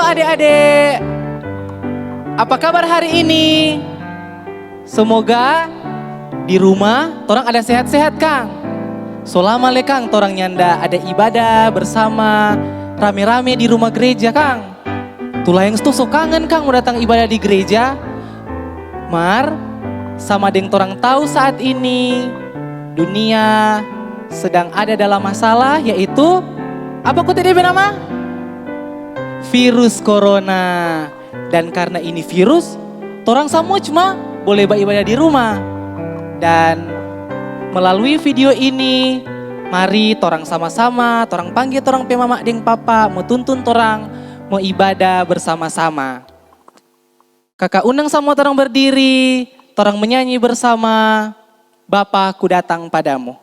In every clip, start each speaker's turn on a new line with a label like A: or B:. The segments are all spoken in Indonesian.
A: adik-adik. Apa kabar hari ini? Semoga di rumah torang ada sehat-sehat Kang. Selama le Kang torang nyanda ada ibadah bersama rame-rame di rumah gereja Kang. Tulah yang so kangen Kang mau datang ibadah di gereja. Mar, sama deng torang tahu saat ini dunia sedang ada dalam masalah, yaitu apa kok tadi nama? Virus corona. Dan karena ini virus, torang semua cuma boleh beribadah di rumah. Dan melalui video ini, mari torang sama-sama, torang panggil torang pe mama deng papa, mau tuntun torang, mau ibadah bersama-sama. Kakak undang sama torang berdiri, torang menyanyi bersama, Bapa ku datang padamu.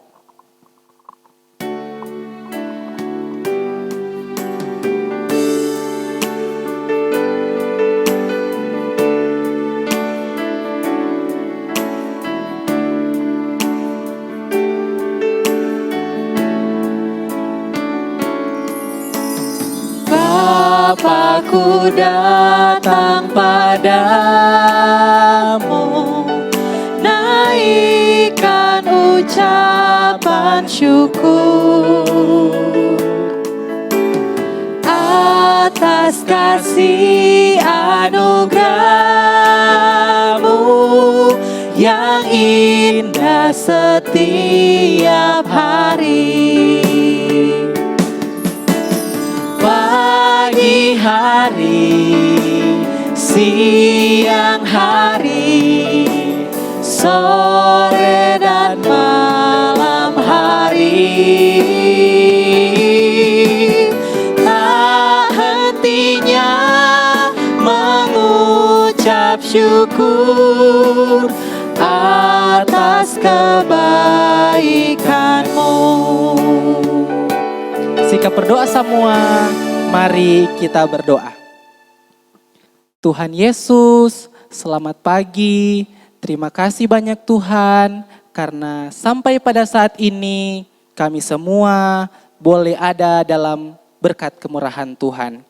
B: Bapa-Ku datang padamu, naikkan ucapan syukur atas kasih anugerah-Mu yang indah setiap hari. Pagi hari, siang hari, sore dan malam hari, tak hentinya mengucap syukur atas kebaikan-Mu.
A: Sikap berdoa semua, mari kita berdoa. Tuhan Yesus, selamat pagi. Terima kasih banyak Tuhan, karena sampai pada saat ini kami semua boleh ada dalam berkat kemurahan Tuhan.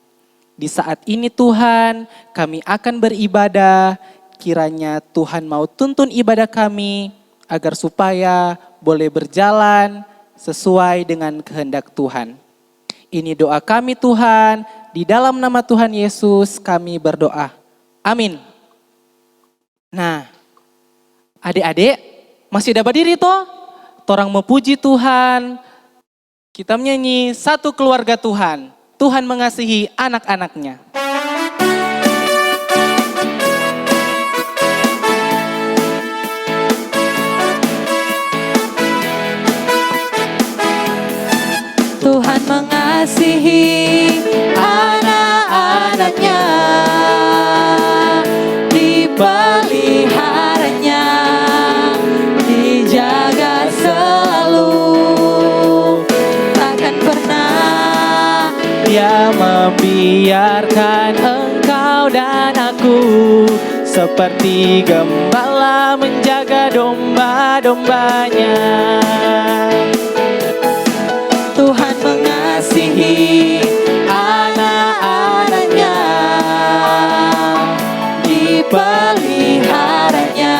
A: Di saat ini Tuhan, kami akan beribadah, kiranya Tuhan mau tuntun ibadah kami, agar supaya boleh berjalan sesuai dengan kehendak Tuhan. Ini doa kami Tuhan, di dalam nama Tuhan Yesus kami berdoa. Amin. Nah, adik-adik masih dapat diri toh? Torang memuji Tuhan, kita menyanyi satu keluarga Tuhan. Tuhan mengasihi anak-anaknya.
B: Tuhan mengasihi anak-anaknya, dipeliharanya, dijaga selalu. Takkan pernah
A: Dia membiarkan engkau dan aku seperti gembala menjaga domba-dombanya.
B: Tuhan mengasihi anak-anaknya, dipeliharanya,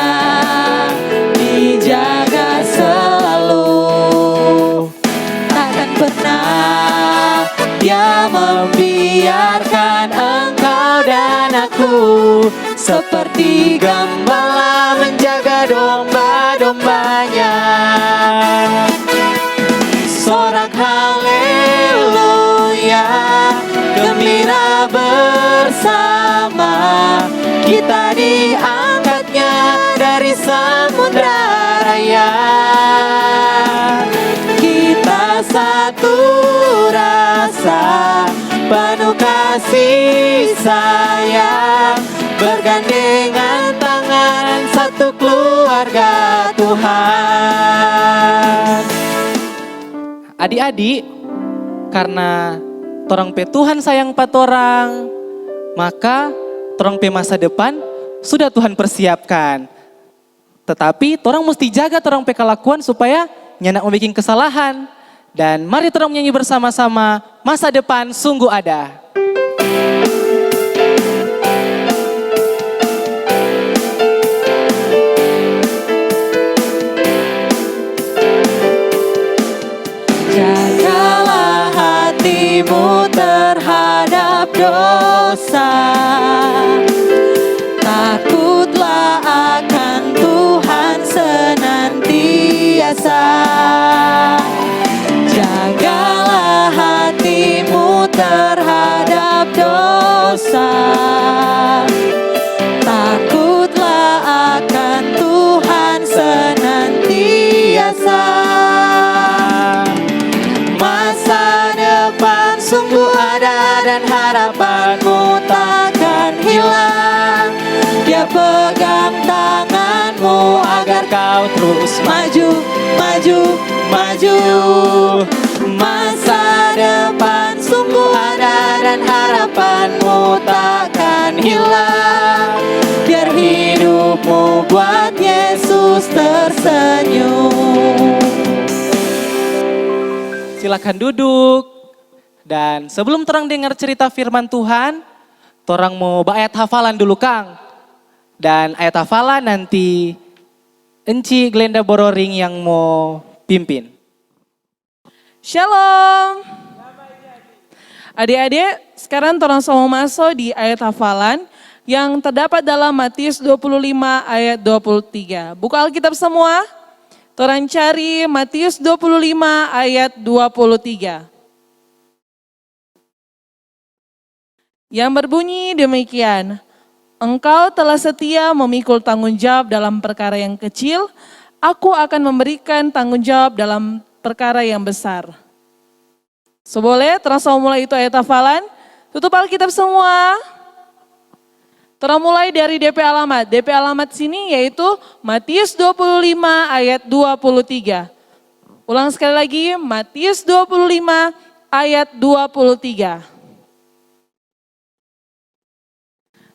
B: dijaga selalu. Takkan pernah Dia membiarkan engkau dan aku seperti gembala menjaga domba-dombanya. Sorak haleluya, gembira bersama, kita diangkatnya dari samudra raya. Kita satu rasa, penuh kasih sayang, bergandengan tangan satu keluarga Tuhan.
A: Adik-adik, karena torang pe Tuhan sayang patorang, maka torang pe masa depan sudah Tuhan persiapkan. Tetapi torang mesti jaga torang pe kelakuan supaya nyanak mau bikin kesalahan. Dan mari torang menyanyi bersama-sama, masa depan sungguh ada.
B: hatimu terhadap dosa. Takutlah akan Tuhan senantiasa. Jagalah hatimu terhadap dosa. Takutlah akan Tuhan senantiasa. Masa depan sungguh ada dan harapanmu takkan hilang. Dia pegang tanganmu agar kau terus maju, maju, maju. Masa depan sungguh ada dan harapanmu takkan hilang. Biar hidupmu buat Yesus tersenyum.
A: Silakan duduk. Dan sebelum terang dengar cerita firman Tuhan, torang mau ayat hafalan dulu Kang. Dan ayat hafalan nanti Enci Glenda Bororing yang mau pimpin.
C: Shalom. Adik-adik, sekarang torang sama masuk di ayat hafalan yang terdapat dalam Matius 25 ayat 23. Buka Alkitab semua. Torang cari Matius 25 ayat 23. Yang berbunyi demikian, engkau telah setia memikul tanggung jawab dalam perkara yang kecil, aku akan memberikan tanggung jawab dalam perkara yang besar. Boleh, terus mulai itu ayat hafalan. Tutup Alkitab semua. Terus mulai dari DP alamat. DP alamat sini yaitu Matius 25 ayat 23. Ulang sekali lagi, Matius 25 ayat 23.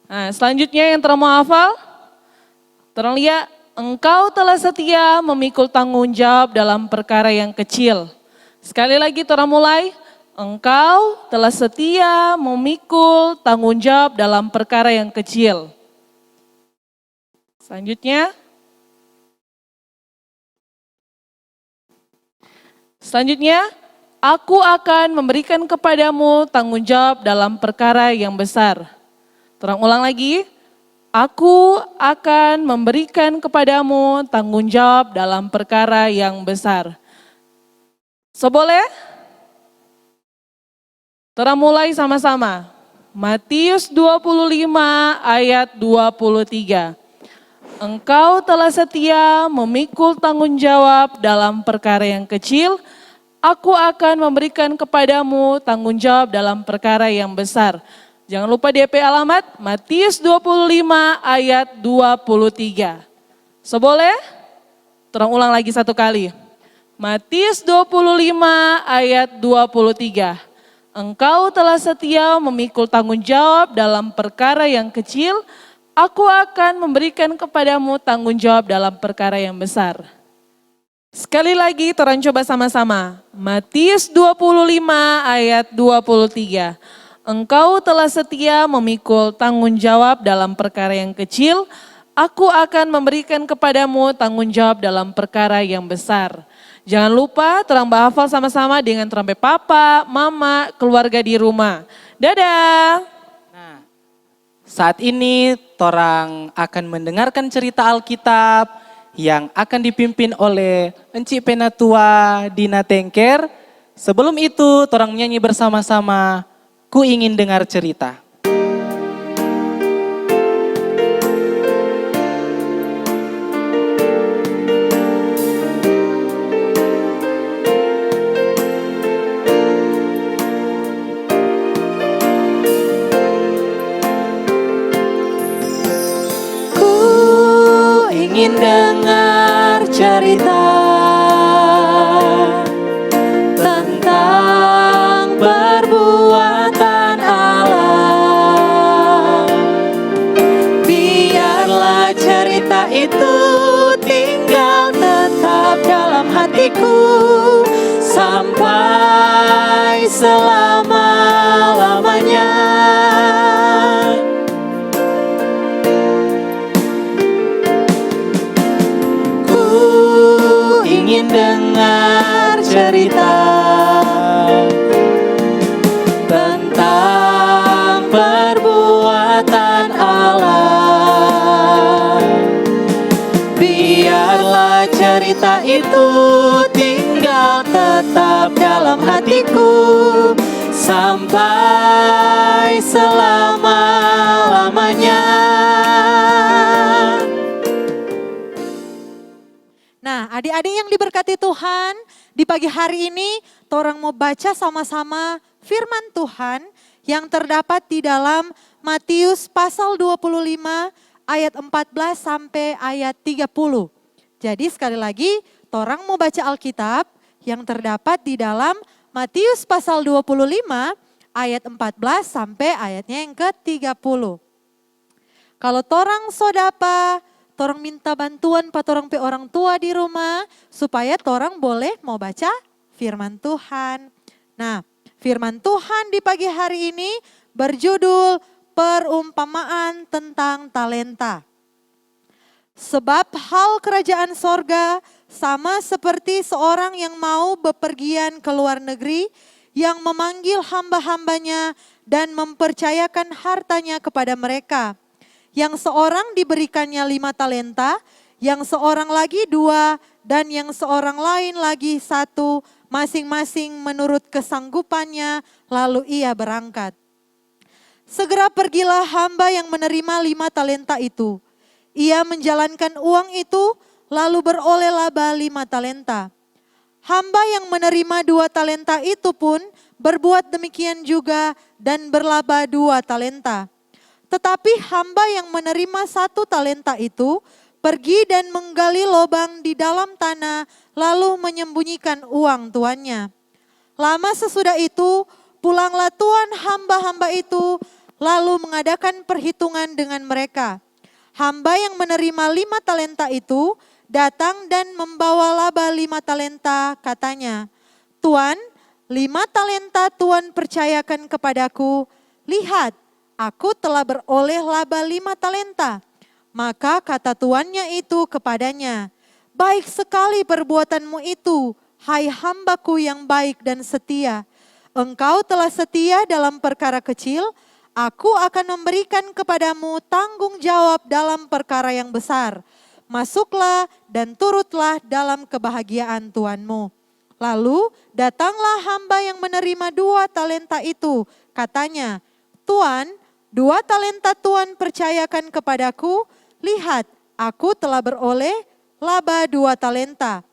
C: Nah, selanjutnya yang terang mau hafal, terang lihat, engkau telah setia memikul tanggung jawab dalam perkara yang kecil. Sekali lagi terang mulai, engkau telah setia memikul tanggung jawab dalam perkara yang kecil. Selanjutnya, aku akan memberikan kepadamu tanggung jawab dalam perkara yang besar. Terang ulang lagi, aku akan memberikan kepadamu tanggung jawab dalam perkara yang besar. Boleh? Terang mulai sama-sama. Matius 25 ayat 23. Engkau telah setia memikul tanggung jawab dalam perkara yang kecil, aku akan memberikan kepadamu tanggung jawab dalam perkara yang besar. Jangan lupa DP alamat Matius 25 ayat 23. Boleh? Terang ulang lagi satu kali. Matius 25 ayat 23. Engkau telah setia memikul tanggung jawab dalam perkara yang kecil, aku akan memberikan kepadamu tanggung jawab dalam perkara yang besar. Sekali lagi terang coba sama-sama. Matius 25 ayat 23. Engkau telah setia memikul tanggung jawab dalam perkara yang kecil, aku akan memberikan kepadamu tanggung jawab dalam perkara yang besar. Jangan lupa terang bahafal sama-sama dengan terang papa, mama, keluarga di rumah. Dadah.
A: Nah, saat ini torang akan mendengarkan cerita Alkitab yang akan dipimpin oleh Enci Penatua Dina Tengker. Sebelum itu torang menyanyi bersama-sama, Ku ingin dengar cerita.
B: Ku ingin dengar cerita tentang perbuatan Allah. Biarlah cerita itu tinggal tetap dalam hatiku sampai selama-lamanya. Ku ingin dengar cerita sampai selama-lamanya.
D: Nah, adik-adik yang diberkati Tuhan, di pagi hari ini torang mau baca sama-sama firman Tuhan yang terdapat di dalam Matius pasal 25 ayat 14 sampai ayat 30. Jadi sekali lagi, torang mau baca Alkitab yang terdapat di dalam Matius pasal 25 ayat 14 sampai ayatnya yang ke-30. Kalau torang sodapa, torang minta bantuan pa torang pe orang tua di rumah supaya torang boleh mau baca firman Tuhan. Nah, firman Tuhan di pagi hari ini berjudul perumpamaan tentang talenta. Sebab hal kerajaan sorga sama seperti seorang yang mau bepergian ke luar negeri yang memanggil hamba-hambanya dan mempercayakan hartanya kepada mereka. Yang seorang diberikannya 5 talenta, yang seorang lagi 2, dan yang seorang lain lagi 1, masing-masing menurut kesanggupannya, lalu ia berangkat. Segera pergilah hamba yang menerima 5 talenta itu. Ia menjalankan uang itu, lalu beroleh laba 5 talenta. Hamba yang menerima 2 talenta itu pun berbuat demikian juga dan berlaba 2 talenta. Tetapi hamba yang menerima 1 talenta itu pergi dan menggali lubang di dalam tanah lalu menyembunyikan uang tuannya. Lama sesudah itu pulanglah tuan hamba-hamba itu lalu mengadakan perhitungan dengan mereka. Hamba yang menerima 5 talenta itu datang dan membawa laba 5 talenta, katanya, "Tuan, 5 talenta Tuan percayakan kepadaku. Lihat, aku telah beroleh laba 5 talenta." Maka kata tuannya itu kepadanya, "Baik sekali perbuatanmu itu, hai hambaku yang baik dan setia. Engkau telah setia dalam perkara kecil, aku akan memberikan kepadamu tanggung jawab dalam perkara yang besar. Masuklah dan turutlah dalam kebahagiaan tuanmu." Lalu datanglah hamba yang menerima 2 talenta itu, katanya, "Tuan, 2 talenta Tuan percayakan kepadaku, lihat aku telah beroleh laba 2 talenta."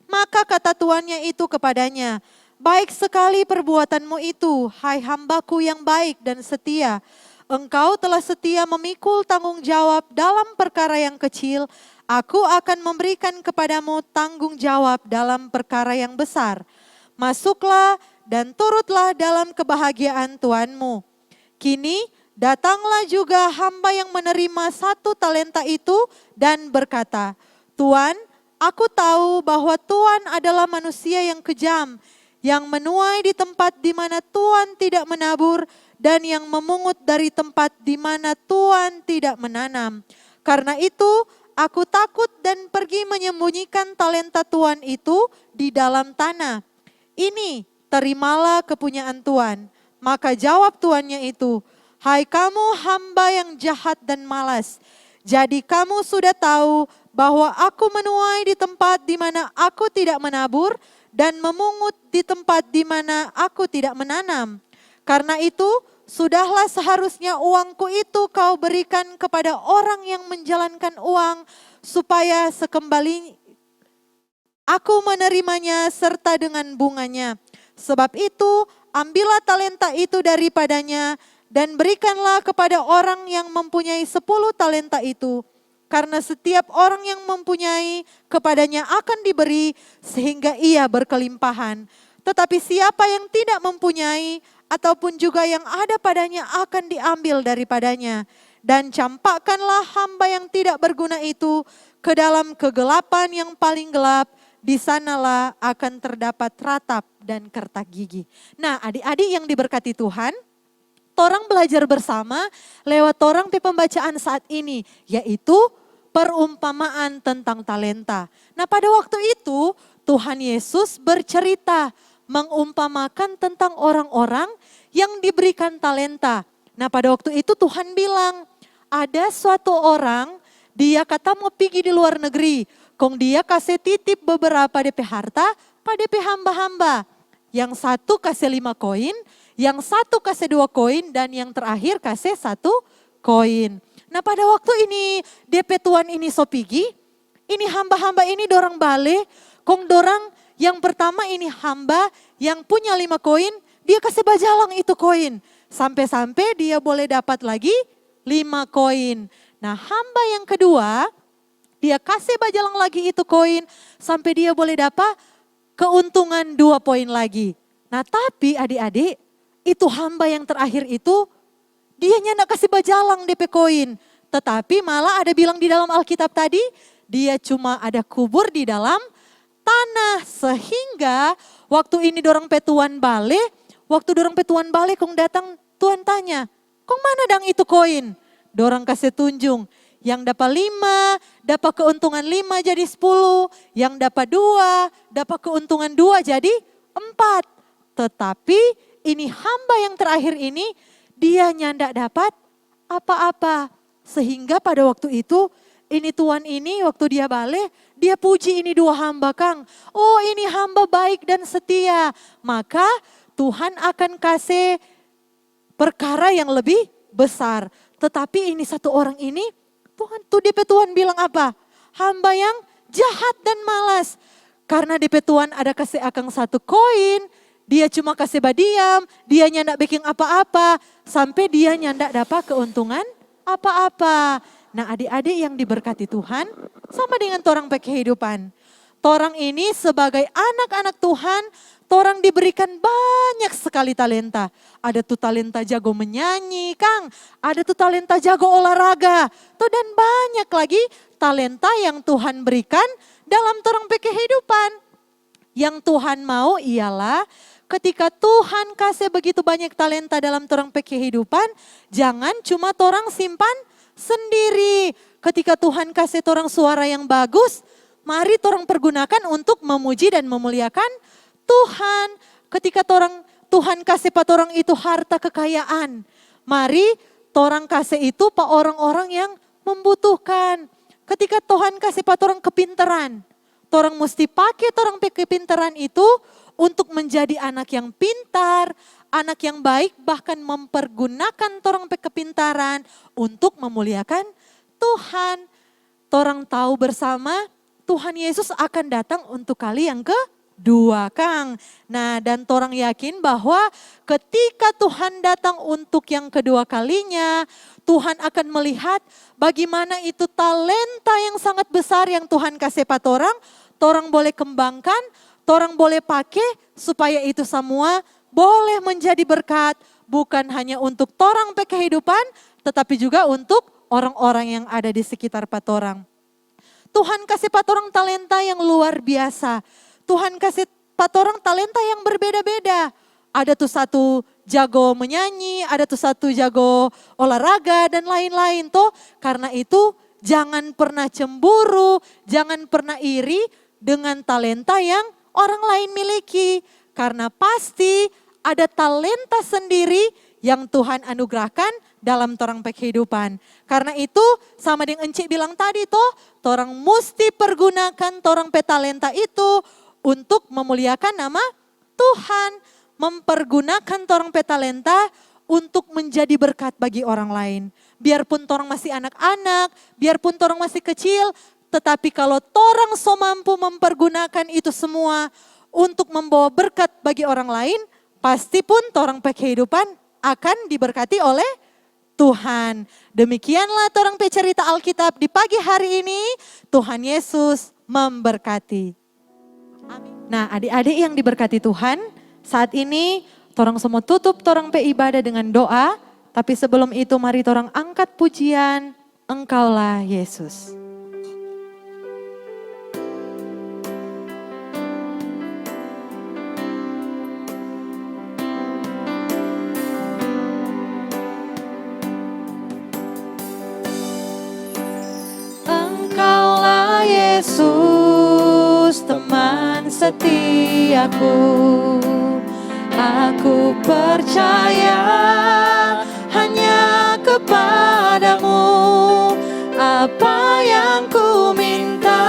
D: Maka kata tuannya itu kepadanya, "Baik sekali perbuatanmu itu, hai hambaku yang baik dan setia. Engkau telah setia memikul tanggung jawab dalam perkara yang kecil, aku akan memberikan kepadamu tanggung jawab dalam perkara yang besar. Masuklah dan turutlah dalam kebahagiaan tuanmu." Kini datanglah juga hamba yang menerima 1 talenta itu dan berkata, "Tuan, aku tahu bahwa Tuan adalah manusia yang kejam, yang menuai di tempat di mana Tuan tidak menabur dan yang memungut dari tempat di mana Tuan tidak menanam. Karena itu aku takut dan pergi menyembunyikan talenta Tuan itu di dalam tanah. Ini terimalah kepunyaan Tuan." Maka jawab tuannya itu, "Hai kamu hamba yang jahat dan malas. Jadi kamu sudah tahu bahwa aku menuai di tempat di mana aku tidak menabur dan memungut di tempat di mana aku tidak menanam. Karena itu sudahlah seharusnya uangku itu kau berikan kepada orang yang menjalankan uang supaya sekembali aku menerimanya serta dengan bunganya. Sebab itu ambillah talenta itu daripadanya dan berikanlah kepada orang yang mempunyai 10 talenta itu. Karena setiap orang yang mempunyai kepadanya akan diberi sehingga ia berkelimpahan. Tetapi siapa yang tidak mempunyai ataupun juga yang ada padanya akan diambil daripadanya. Dan campakkanlah hamba yang tidak berguna itu ke dalam kegelapan yang paling gelap. Di sanalah akan terdapat ratap dan kertak gigi. Nah, adik-adik yang diberkati Tuhan, torang belajar bersama lewat torang pembacaan saat ini, yaitu perumpamaan tentang talenta. Nah, pada waktu itu Tuhan Yesus bercerita mengumpamakan tentang orang-orang yang diberikan talenta. Nah, pada waktu itu Tuhan bilang, ada suatu orang, dia kata mau pergi di luar negeri, kong dia kasih titip beberapa DP harta pada DP hamba-hamba. Yang 1 kasih 5 koin, yang satu kasih 2 koin dan yang terakhir kasih 1 koin. Nah pada waktu ini DP Tuan ini sopigi, ini hamba-hamba ini dorang balik, kong dorang yang pertama ini hamba yang punya 5 koin, dia kasih bajalang itu koin. Sampai-sampai dia boleh dapat lagi 5 koin. Nah hamba yang kedua, dia kasih bajalang lagi itu koin sampai dia boleh dapat keuntungan 2 poin lagi. Nah tapi adik-adik, itu hamba yang terakhir itu dia nyandak kasih bajalang DP koin. Tetapi malah ada bilang di dalam Alkitab tadi, dia cuma ada kubur di dalam tanah. Sehingga waktu ini dorang petuan balik, waktu dorang petuan balik kong datang Tuhan tanya, kong mana dang itu koin? Dorang kasih tunjung, yang dapat 5, dapat keuntungan 5 jadi 10, yang dapat 2, dapat keuntungan 2 jadi 4. Tetapi ini hamba yang terakhir ini, dia nyandak dapat apa-apa. Sehingga pada waktu itu, ini Tuhan ini waktu dia balik, dia puji ini 2 hamba Kang. Oh ini hamba baik dan setia. Maka Tuhan akan kasih perkara yang lebih besar. Tetapi ini 1 orang ini, DP Tuhan bilang apa? Hamba yang jahat dan malas. Karena DP Tuhan ada kasih akang 1 koin, dia cuma kasih badiam, dia nyandak bikin apa-apa, sampai dia nyandak dapat keuntungan apa-apa. Nah adik-adik yang diberkati Tuhan, sama dengan torang pakai kehidupan. Torang ini sebagai anak-anak Tuhan, torang diberikan banyak sekali talenta. Ada tuh talenta jago menyanyi, Kang. Ada tuh talenta jago olahraga. Tuh dan banyak lagi talenta yang Tuhan berikan dalam torang pakai kehidupan. Yang Tuhan mau ialah ketika Tuhan kasih begitu banyak talenta dalam torang kehidupan, jangan cuma torang simpan sendiri. Ketika Tuhan kasih torang suara yang bagus, mari torang pergunakan untuk memuji dan memuliakan Tuhan. Ketika Tuhan kasih pa torang itu harta kekayaan, mari torang kasih itu pa orang-orang yang membutuhkan. Ketika Tuhan kasih pa torang kepintaran, torang mesti pakai torang kepintaran itu untuk menjadi anak yang pintar, anak yang baik, bahkan mempergunakan torang kepintaran untuk memuliakan Tuhan. Torang tahu bersama Tuhan Yesus akan datang untuk kali yang kedua, Kang. Nah, dan torang yakin bahwa ketika Tuhan datang untuk yang kedua kalinya, Tuhan akan melihat bagaimana itu talenta yang sangat besar yang Tuhan kasih pa torang, torang boleh kembangkan, torang boleh pakai supaya itu semua boleh menjadi berkat. Bukan hanya untuk torang pe kehidupan, tetapi juga untuk orang-orang yang ada di sekitar pa torang. Tuhan kasih pa torang talenta yang luar biasa. Tuhan kasih pa torang talenta yang berbeda-beda. Ada tuh 1 jago menyanyi, ada tuh 1 jago olahraga dan lain-lain tuh. Karena itu jangan pernah cemburu, jangan pernah iri dengan talenta yang orang lain miliki. Karena pasti ada talenta sendiri yang Tuhan anugerahkan dalam torang kehidupan. Karena itu sama dengan Encik bilang tadi tuh, torang mesti pergunakan torang talenta itu untuk memuliakan nama Tuhan. Mempergunakan torang talenta untuk menjadi berkat bagi orang lain. Biarpun torang masih anak-anak, biarpun torang masih kecil, tetapi kalau torang so mampu mempergunakan itu semua untuk membawa berkat bagi orang lain, pasti pun torang kehidupan akan diberkati oleh Tuhan. Demikianlah torang cerita Alkitab di pagi hari ini. Tuhan Yesus memberkati. Amin. Nah adik-adik yang diberkati Tuhan, saat ini torang semua tutup torang ibadah dengan doa. Tapi sebelum itu mari torang angkat pujian, Engkaulah Yesus.
B: Yesus teman setiaku, aku percaya hanya kepadamu. Apa yang ku minta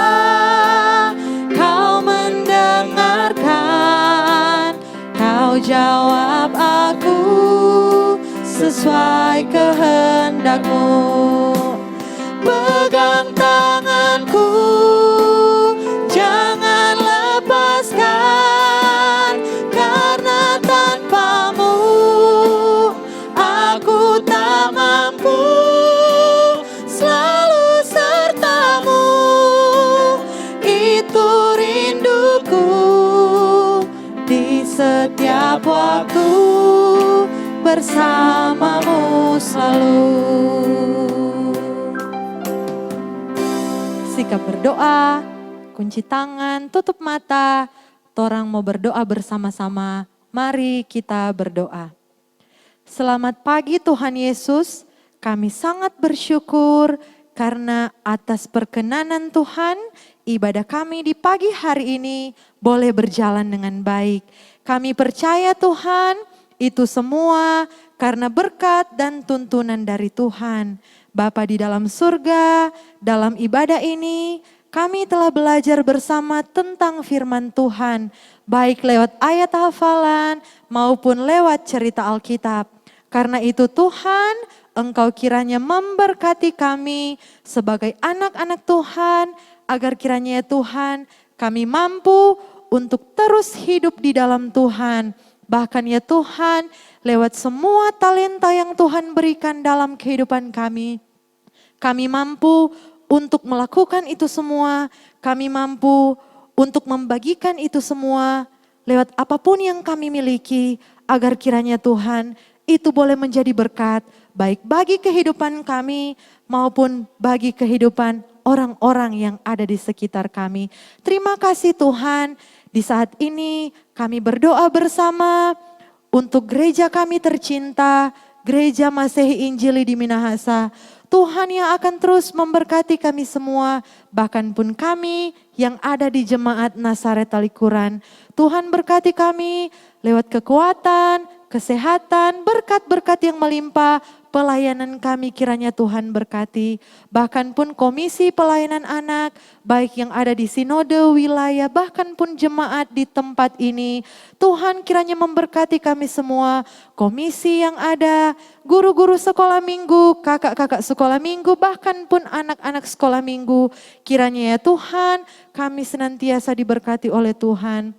B: kau mendengarkan, kau jawab aku sesuai kehendak-Mu. Pegang tanganku, jangan lepaskan, karena tanpa-Mu aku tak mampu. Selalu serta-Mu, itu rinduku di setiap waktu, bersama-Mu selalu.
D: Sikap berdoa, kunci tangan, tutup mata. Torang mau berdoa bersama-sama. Mari kita berdoa. Selamat pagi Tuhan Yesus. Kami sangat bersyukur karena atas perkenanan Tuhan, ibadah kami di pagi hari ini boleh berjalan dengan baik. Kami percaya Tuhan, itu semua karena berkat dan tuntunan dari Tuhan. Bapa di dalam surga, dalam ibadah ini kami telah belajar bersama tentang firman Tuhan, baik lewat ayat hafalan maupun lewat cerita Alkitab. Karena itu Tuhan, Engkau kiranya memberkati kami sebagai anak-anak Tuhan, agar kiranya ya Tuhan kami mampu untuk terus hidup di dalam Tuhan. Bahkan ya Tuhan, lewat semua talenta yang Tuhan berikan dalam kehidupan kami mampu untuk melakukan itu semua. Kami mampu untuk membagikan itu semua lewat apapun yang kami miliki, agar kiranya Tuhan itu boleh menjadi berkat baik bagi kehidupan kami maupun bagi kehidupan orang-orang yang ada di sekitar kami. Terima kasih Tuhan, di saat ini kami berdoa bersama untuk gereja kami tercinta, Gereja Masehi Injili di Minahasa. Tuhan yang akan terus memberkati kami semua, bahkan pun kami yang ada di Jemaat Nazaret Talikuran. Tuhan berkati kami lewat kekuatan, kesehatan, berkat-berkat yang melimpah. Pelayanan kami kiranya Tuhan berkati. Bahkan pun komisi pelayanan anak, baik yang ada di sinode wilayah, bahkan pun jemaat di tempat ini. Tuhan kiranya memberkati kami semua. Komisi yang ada, guru-guru sekolah minggu, kakak-kakak sekolah minggu, bahkan pun anak-anak sekolah minggu. Kiranya ya Tuhan, kami senantiasa diberkati oleh Tuhan.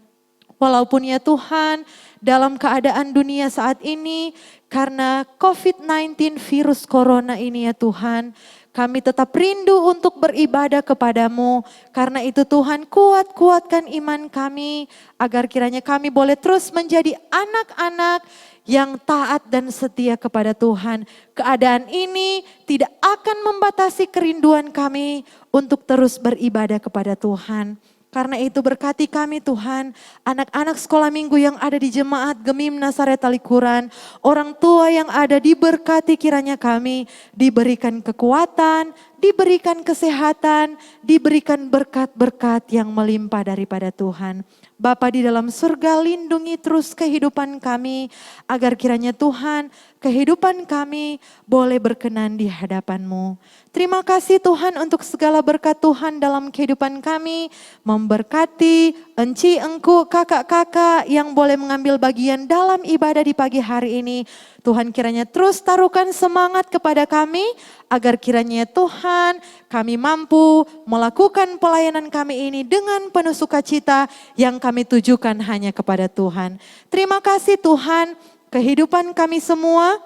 D: Walaupun ya Tuhan, dalam keadaan dunia saat ini, karena COVID-19 virus corona ini ya Tuhan, kami tetap rindu untuk beribadah kepadamu. Karena itu Tuhan, kuatkan iman kami, agar kiranya kami boleh terus menjadi anak-anak yang taat dan setia kepada Tuhan. Keadaan ini tidak akan membatasi kerinduan kami untuk terus beribadah kepada Tuhan. Karena itu berkati kami Tuhan, anak-anak sekolah minggu yang ada di Jemaat Gemim Nazaret Talikuran, orang tua yang ada diberkati kiranya kami, diberikan kekuatan, diberikan kesehatan, diberikan berkat-berkat yang melimpah daripada Tuhan. Bapa di dalam surga, lindungi terus kehidupan kami, agar kiranya Tuhan, kehidupan kami boleh berkenan di hadapan-Mu. Terima kasih Tuhan untuk segala berkat Tuhan dalam kehidupan kami, memberkati enci, engku, kakak-kakak yang boleh mengambil bagian dalam ibadah di pagi hari ini. Tuhan kiranya terus taruhkan semangat kepada kami, agar kiranya Tuhan kami mampu melakukan pelayanan kami ini dengan penuh sukacita yang kami tujukan hanya kepada Tuhan. Terima kasih Tuhan, kehidupan kami semua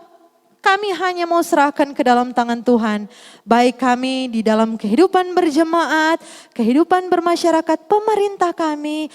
D: kami hanya mau serahkan ke dalam tangan Tuhan. Baik kami di dalam kehidupan berjemaat, kehidupan bermasyarakat, pemerintah kami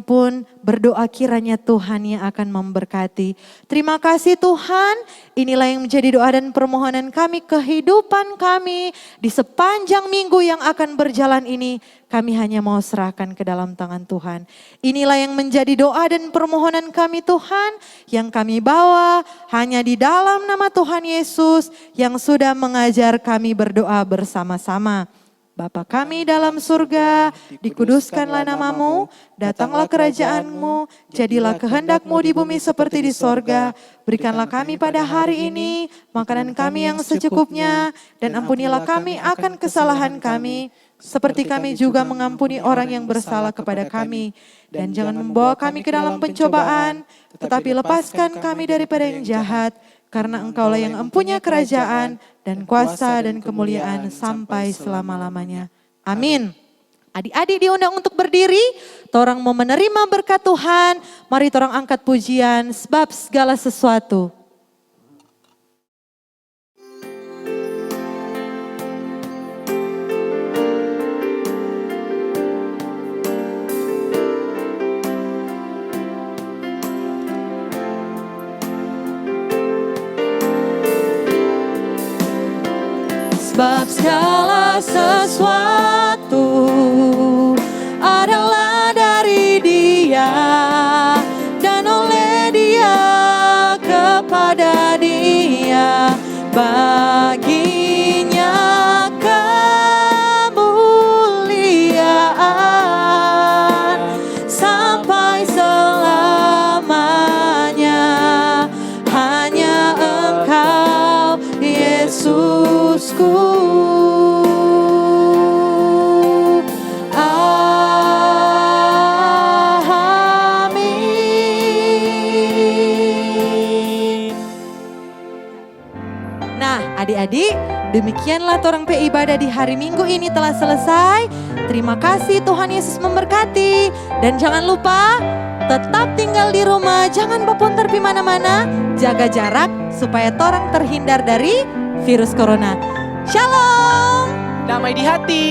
D: pun berdoa kiranya Tuhan yang akan memberkati. Terima kasih Tuhan, inilah yang menjadi doa dan permohonan kami, kehidupan kami di sepanjang minggu yang akan berjalan ini. Kami hanya mau serahkan ke dalam tangan Tuhan. Inilah yang menjadi doa dan permohonan kami Tuhan, yang kami bawa hanya di dalam nama Tuhan Yesus yang sudah mengajar kami berdoa bersama-sama. Bapa kami dalam surga, dikuduskanlah namamu, datanglah kerajaan-Mu, jadilah kehendak-Mu di bumi seperti di sorga. Berikanlah kami pada hari ini makanan kami yang secukupnya, dan ampunilah kami akan kesalahan kami, seperti kami juga mengampuni orang yang bersalah kepada kami. Dan jangan membawa kami ke dalam pencobaan, tetapi lepaskan kami daripada yang jahat. Karena Engkaulah yang empunya kerajaan dan kuasa dan kemuliaan sampai selama-lamanya. Amin. Adik-adik diundang untuk berdiri, torang mau menerima berkat Tuhan. Mari torang angkat pujian sebab segala sesuatu.
B: Sebab segala sesuatu adalah dari Dia dan oleh Dia kepada Dia, baginya kemuliaan sampai selamanya. Hanya Engkau Yesusku.
D: Adik-adik, demikianlah torang ibadah di hari Minggu ini telah selesai. Terima kasih, Tuhan Yesus memberkati. Dan jangan lupa tetap tinggal di rumah, jangan bapontar pi mana-mana, jaga jarak supaya torang terhindar dari virus corona. Shalom.
A: Damai di hati.